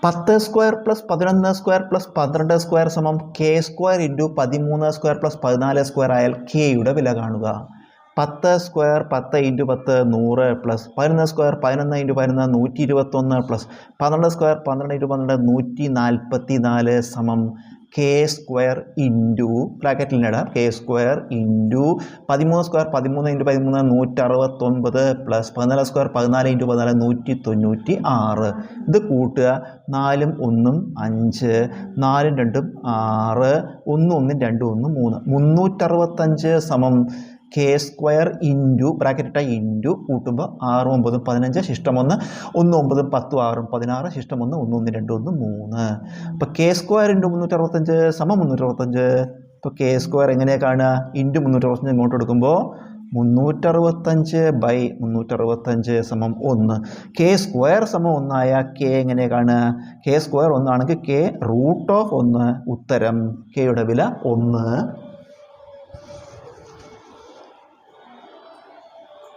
10 square plus 11 square plus 12 square സമം K square into 13 square plus 14 square ആയാൽ കെയുടെ വില കാണുക. 10 square 10 into 10 100 plus 11 square 11 into 11 121 plus 12 square 12 into 12 144 സമം K square into ബ്രാക്കറ്റിലിടാം K square into 13 square 13 into 13 169 plus 14 square 14 into 14 196. ഇത് കൂട്ടുക. 4 1 5 4 2 6 1 1 2 1 3 365 സമം K square into bracket into കൂട്ടുമ്പോൾ 6 9 15 ശിഷ്ടം 1 1 9 10 6 16 ശിഷ്ടം 1 1 1 2 1 3. അപ്പോൾ കെ സ്ക്വയർ ഇൻറ്റു 365 സമം 365. ഇപ്പോൾ കെ സ്ക്വയർ എങ്ങനെയാണ് കാണുക? ഇൻറ്റു 365 ഇങ്ങോട്ട് എടുക്കുമ്പോൾ 365/365 സമം 1. കെ സ്ക്വയർ സമം 1 ആയ കെ എങ്ങനെ കാണുക? കെ സ്ക്വയർ 1 ആണെങ്കിൽ കെ റൂട്ട് ഓഫ് 1. ഉത്തരം കെയുടെ വില 1.